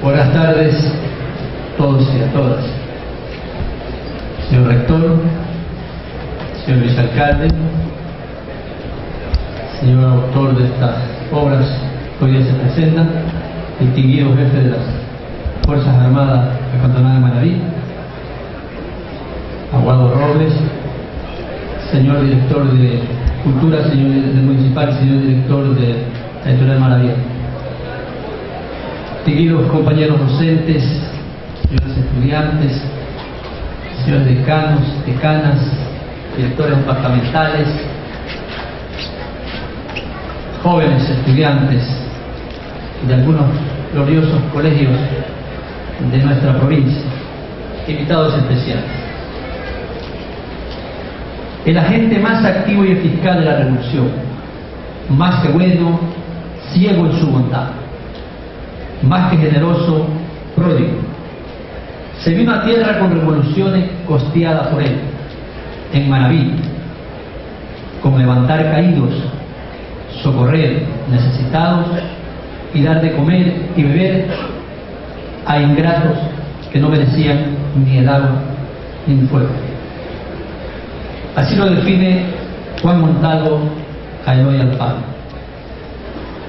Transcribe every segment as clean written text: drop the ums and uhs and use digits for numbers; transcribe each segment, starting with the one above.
Buenas tardes a todos y a todas. Señor rector, señor vicealcalde, señor autor de estas obras que hoy día se presentan, distinguido jefe de las Fuerzas Armadas del Cantonal de Manaví, Aguado Robles, señor director de Cultura, señor municipal, señor director de la Editorial Manaví, distinguidos compañeros docentes, señores estudiantes, señores decanos, decanas, directores departamentales, jóvenes estudiantes de algunos gloriosos colegios de nuestra provincia, invitados especiales. El agente más activo y eficaz de la revolución, más que bueno, ciego en su bondad, más que generoso, pródigo. Se vino a tierra con revoluciones costeadas por él, en Manaví, con levantar caídos, socorrer necesitados y dar de comer y beber a ingratos que no merecían ni el agua ni el fuego. Así lo define Juan Montalvo a Eloy Alfaro.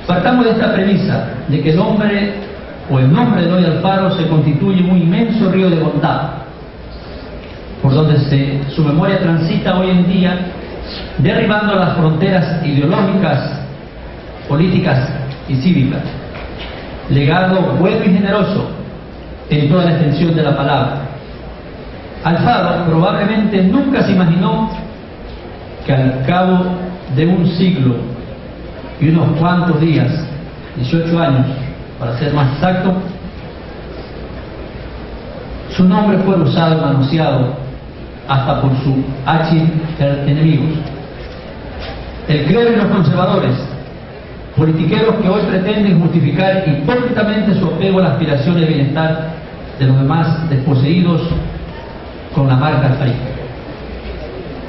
Partamos de esta premisa de que el hombre o el nombre de Eloy Alfaro se constituye un inmenso río de bondad por donde su memoria transita hoy en día, derribando las fronteras ideológicas, políticas y cívicas. Legado bueno y generoso en toda la extensión de la palabra. Alfaro probablemente nunca se imaginó que al cabo de un siglo y unos cuantos días, 18 años para ser más exacto, su nombre fue usado y manoseado hasta por su archienemigos. El clero y los conservadores, politiqueros que hoy pretenden justificar hipócritamente su apego a la aspiración de bienestar de los demás desposeídos con la marca alfarisca.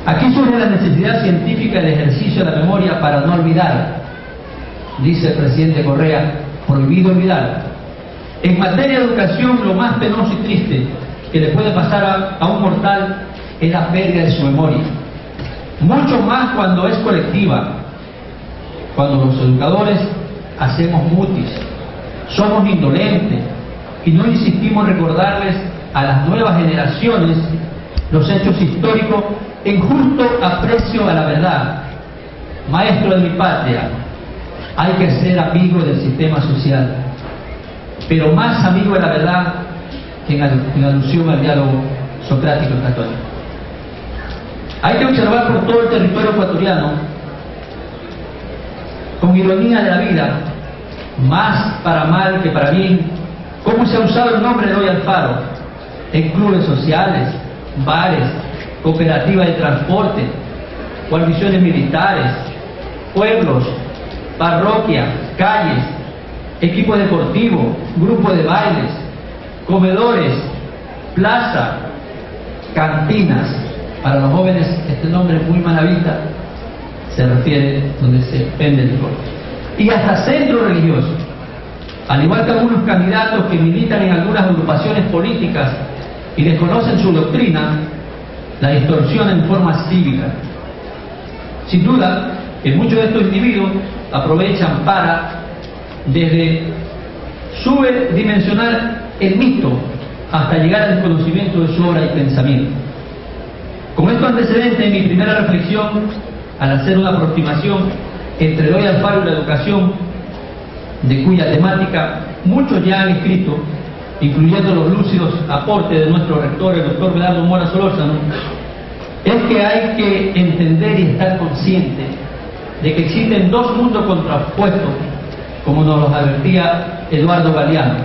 Aquí surge la necesidad científica del ejercicio de la memoria para no olvidar, dice el presidente Correa, prohibido olvidar. En materia de educación, lo más penoso y triste que le puede pasar a un mortal es la pérdida de su memoria. Mucho más cuando es colectiva, cuando los educadores hacemos mutis, somos indolentes y no insistimos en recordarles a las nuevas generaciones los hechos históricos en justo aprecio a la verdad. Maestro de mi patria, hay que ser amigo del sistema social, pero más amigo de la verdad que en alusión al diálogo socrático y católico. Hay que observar por todo el territorio ecuatoriano, con ironía de la vida, más para mal que para bien, cómo se ha usado el nombre de Eloy Alfaro en clubes sociales, bares, cooperativas de transporte, guarniciones militares, pueblos, parroquias, calles, equipos deportivos, grupos de bailes, comedores, plaza, cantinas. Para los jóvenes este nombre es muy manavita, se refiere donde se vende el licor. Y hasta centros religiosos, al igual que algunos candidatos que militan en algunas agrupaciones políticas y desconocen su doctrina, la distorsionan en forma cívica. Sin duda que muchos de estos individuos aprovechan para, desde subdimensionar el mito hasta llegar al desconocimiento de su obra y pensamiento. Con estos antecedentes, en mi primera reflexión, al hacer una aproximación entre Eloy Alfaro y la educación, de cuya temática muchos ya han escrito, incluyendo los lúcidos aportes de nuestro rector, el doctor Belardo Mora Solórzano, es que hay que entender y estar consciente de que existen dos mundos contrapuestos, como nos los advertía Eduardo Galeano.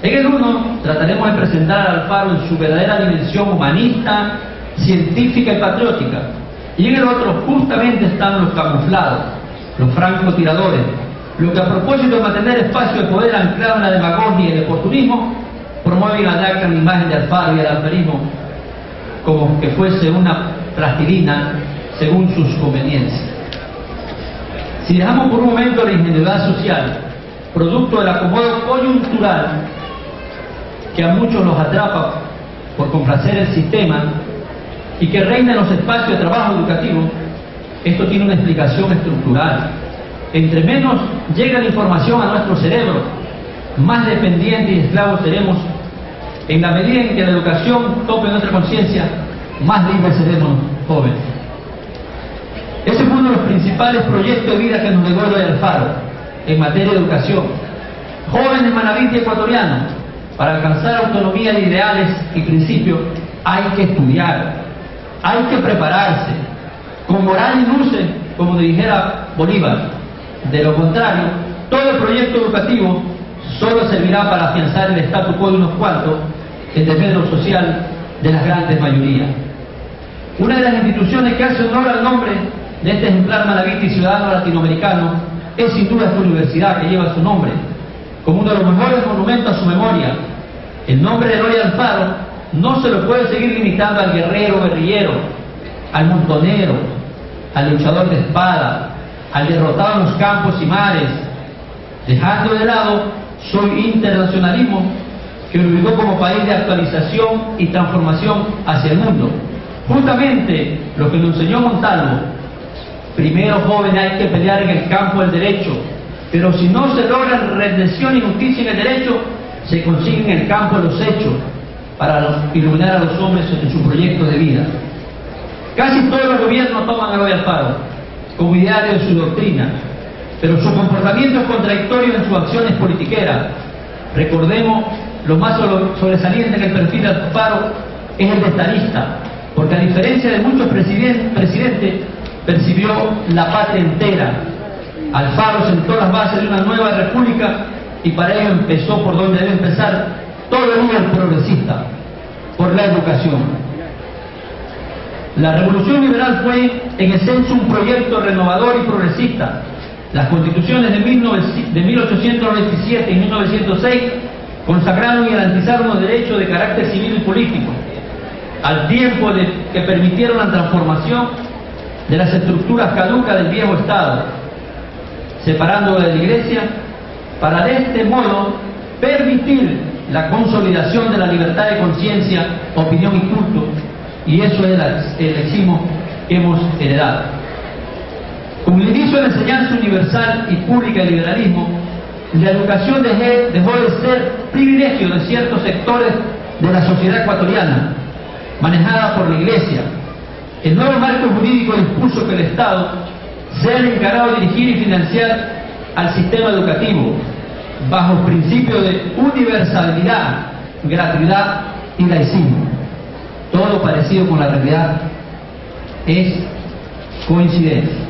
En el uno trataremos de presentar a Alfaro en su verdadera dimensión humanista, científica y patriótica, y en el otro justamente están los camuflados, los francotiradores, los que a propósito de mantener espacio de poder anclado en la demagogia y el oportunismo, promueven y adaptan la imagen de Alfaro y el alfarismo como que fuese una plastilina según sus conveniencias. Si dejamos por un momento la ingenuidad social, producto del acomodo coyuntural que a muchos los atrapa por complacer el sistema y que reina en los espacios de trabajo educativo, esto tiene una explicación estructural. Entre menos llega la información a nuestro cerebro, más dependientes y esclavos seremos. En la medida en que la educación tope nuestra conciencia, más libres seremos jóvenes. Ese fue uno de los principales proyectos de vida que nos legó Eloy Alfaro en materia de educación. Jóvenes manavíes y ecuatorianos, para alcanzar autonomía de ideales y principios hay que estudiar, hay que prepararse, con moral y luces, como dijera Bolívar. De lo contrario, todo el proyecto educativo solo servirá para afianzar el statu quo de unos cuantos en desmedro social de las grandes mayorías. Una de las instituciones que hace honor al nombre de este ejemplar manavita y ciudadano latinoamericano es sin duda esta universidad que lleva su nombre, como uno de los mejores monumentos a su memoria. El nombre de Eloy Alfaro no se lo puede seguir limitando al guerrero guerrillero, al montonero, al luchador de espada, al derrotado en los campos y mares, dejando de lado su internacionalismo que lo ubicó como país de actualización y transformación hacia el mundo. Justamente lo que nos enseñó Montalvo: primero, joven, hay que pelear en el campo del derecho, pero si no se logra redención y justicia en el derecho, se consigue en el campo de los hechos para iluminar a los hombres en su proyecto de vida. Casi todos los gobiernos toman a Eloy Alfaro como ideario de su doctrina, pero su comportamiento es contradictorio en sus acciones politiqueras. Recordemos, lo más sobresaliente en el perfil de Alfaro es el de estadista, porque a diferencia de muchos presidentes, percibió la patria entera. Alfaro sentó las bases de una nueva república y para ello empezó por donde debe empezar todo el líder progresista, por la educación. La revolución liberal fue en esencia un proyecto renovador y progresista. Las constituciones de 1897 y 1906 consagraron y garantizaron los derechos de carácter civil y político, al tiempo que permitieron la transformación de las estructuras caducas del viejo Estado, separando de la Iglesia, para de este modo permitir la consolidación de la libertad de conciencia, opinión y culto, y eso es el lexismo que hemos heredado. Con el inicio de la enseñanza universal y pública del liberalismo, la educación dejó de ser privilegio de ciertos sectores de la sociedad ecuatoriana, manejada por la Iglesia. El nuevo marco jurídico dispuso que el Estado sea el encargado de dirigir y financiar al sistema educativo, bajo el principio de universalidad, gratuidad y laicismo. Todo parecido con la realidad es coincidencia.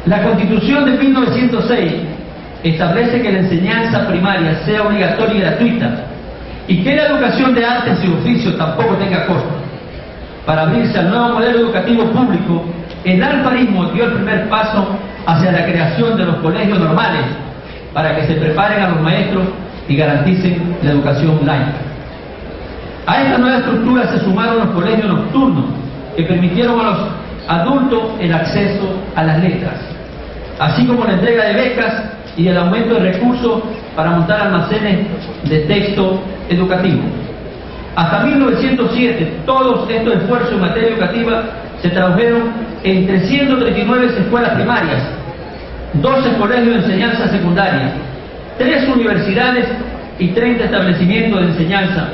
La Constitución de 1906 establece que la enseñanza primaria sea obligatoria y gratuita y que la educación de artes y oficios tampoco tenga costo. Para abrirse al nuevo modelo educativo público, el alfarismo dio el primer paso hacia la creación de los colegios normales para que se preparen a los maestros y garanticen la educación laica. A esta nueva estructura se sumaron los colegios nocturnos, que permitieron a los adultos el acceso a las letras, así como la entrega de becas y el aumento de recursos para montar almacenes de texto educativo. Hasta 1907, todos estos esfuerzos en materia educativa se tradujeron en 339 escuelas primarias, 12 colegios de enseñanza secundaria, 3 universidades y 30 establecimientos de enseñanza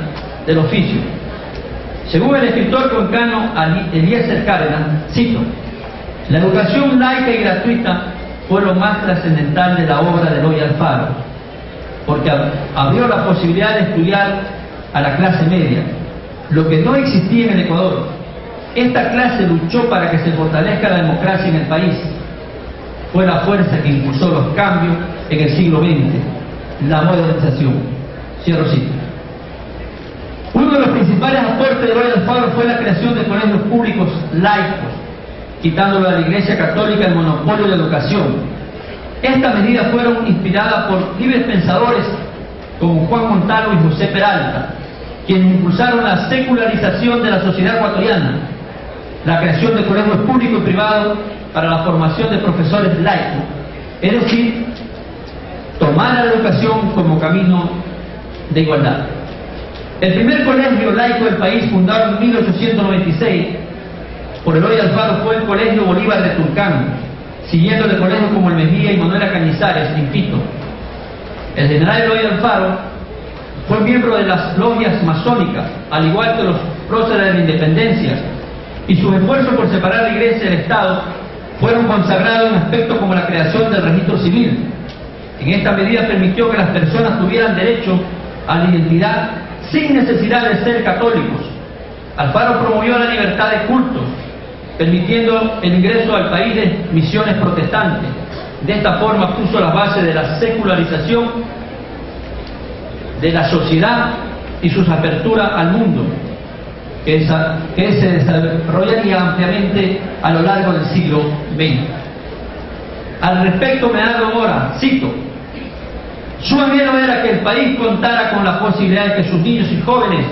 del oficio. Según el escritor cuencano Eliezer Cárdenas, cito: la educación laica y gratuita fue lo más trascendental de la obra de Eloy Alfaro, porque abrió la posibilidad de estudiar a la clase media, lo que no existía en el Ecuador. Esta clase luchó para que se fortalezca la democracia en el país. Fue la fuerza que impulsó los cambios en el siglo XX, la modernización. Cierro cita. Uno de los principales aportes de Eloy Alfaro fue la creación de colegios públicos laicos, quitándole a la Iglesia Católica el monopolio de educación. Estas medidas fueron inspiradas por libres pensadores como Juan Montalvo y José Peralta, quienes impulsaron la secularización de la sociedad ecuatoriana, la creación de colegios públicos y privados para la formación de profesores laicos, es decir, tomar a la educación como camino de igualdad. El primer colegio laico del país, fundado en 1896 por Eloy Alfaro, fue el Colegio Bolívar de Tulcán, siguiendo de colegios como el Mejía y Manuela Cañizares en Quito. El general Eloy Alfaro fue miembro de las logias masónicas, al igual que los próceres de la independencia, y sus esfuerzos por separar la Iglesia del Estado fueron consagrados en aspectos como la creación del registro civil. En esta medida permitió que las personas tuvieran derecho a la identidad sin necesidad de ser católicos. Alfaro promovió la libertad de cultos, permitiendo el ingreso al país de misiones protestantes. De esta forma puso las bases de la secularización de la sociedad y sus aperturas al mundo, que se desarrollaría ampliamente a lo largo del siglo XX. Al respecto, Medardo Mora, cito: su anhelo era que el país contara con la posibilidad de que sus niños y jóvenes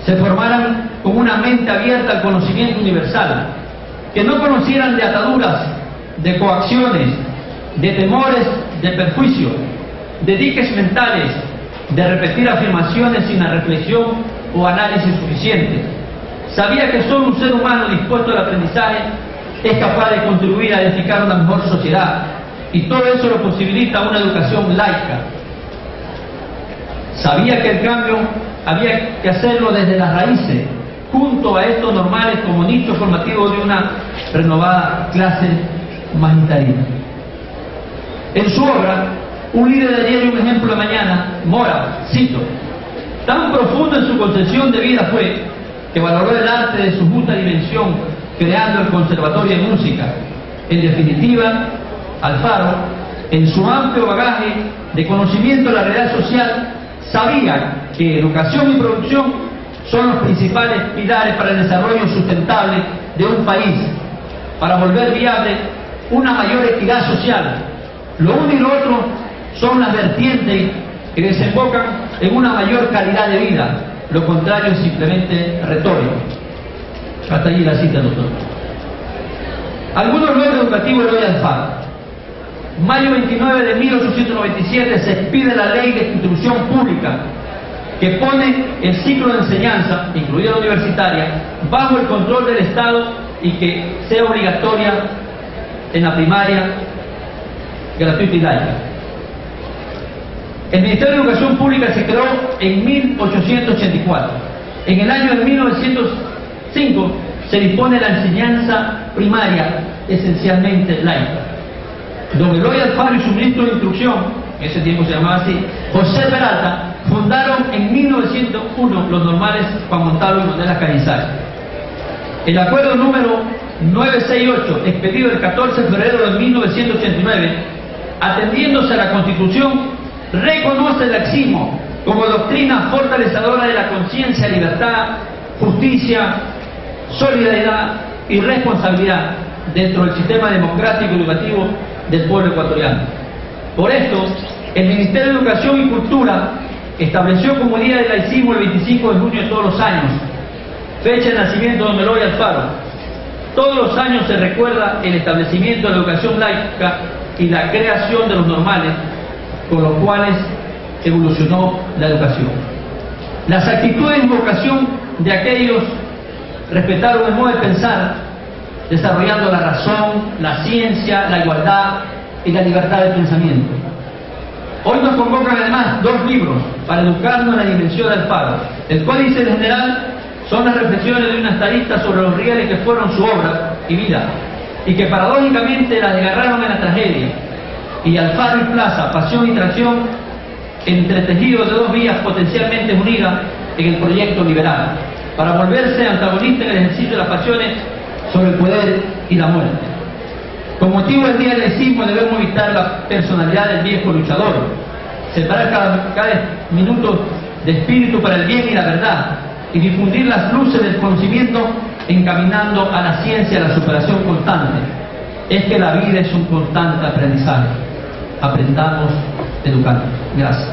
se formaran con una mente abierta al conocimiento universal, que no conocieran de ataduras, de coacciones, de temores, de perjuicio, de diques mentales, de repetir afirmaciones sin la reflexión o análisis suficiente. Sabía que solo un ser humano dispuesto al aprendizaje es capaz de contribuir a edificar una mejor sociedad, y todo eso lo posibilita una educación laica. Sabía que el cambio había que hacerlo desde las raíces, junto a estos normales como nicho formativo de una renovada clase magisterial. En su obra, Un líder de ayer y un ejemplo de mañana, Mora, cito: tan profundo en su concepción de vida fue que valoró el arte de su justa dimensión, creando el Conservatorio de Música. En definitiva, Alfaro, en su amplio bagaje de conocimiento de la realidad social, sabía que educación y producción son los principales pilares para el desarrollo sustentable de un país, para volver viable una mayor equidad social. Lo uno y lo otro son las vertientes que desembocan en una mayor calidad de vida. Lo contrario es simplemente retórico. Hasta allí la cita, doctor. Algunos logros educativos de Eloy Alfaro. Mayo 29 de 1897 se expide la Ley de Instrucción Pública, que pone el ciclo de enseñanza, incluida la universitaria, bajo el control del Estado y que sea obligatoria en la primaria, gratuita y laica. El Ministerio de Educación Pública se creó en 1884. En el año de 1905 se dispone la enseñanza primaria, esencialmente laica. Don Eloy Alfaro y su ministro de Instrucción, en ese tiempo se llamaba así, José Peralta, fundaron en 1901 los normales Juan Montalvo y Manuela Cañizares. El acuerdo número 968, expedido el 14 de febrero de 1989, atendiéndose a la Constitución, reconoce el laxismo como doctrina fortalecedora de la conciencia, libertad, justicia, solidaridad y responsabilidad dentro del sistema democrático y educativo del pueblo ecuatoriano. Por esto, el Ministerio de Educación y Cultura estableció como Día del Laicismo el 25 de junio de todos los años, fecha de nacimiento de don Eloy Alfaro. Todos los años se recuerda el establecimiento de la educación laica y la creación de los normales, con los cuales evolucionó la educación. Las actitudes y vocación de aquellos respetaron el modo de pensar, desarrollando la razón, la ciencia, la igualdad y la libertad de pensamiento. Hoy nos convocan además dos libros para educarnos en la dimensión de Alfaro. El Códice General son las reflexiones de un estadista sobre los rieles que fueron su obra y vida, y que paradójicamente la desgarraron en la tragedia. Y Alfaro y Plaza, pasión y tracción, entretejidos de dos vías potencialmente unidas en el proyecto liberal, para volverse antagonistas en el ejercicio de las pasiones sobre el poder y la muerte. Con motivo del Día del Laicismo debemos evitar la personalidad del viejo luchador, separar cada minuto de espíritu para el bien y la verdad, y difundir las luces del conocimiento encaminando a la ciencia y a la superación constante. Es que la vida es un constante aprendizaje. Aprendamos educando. Gracias.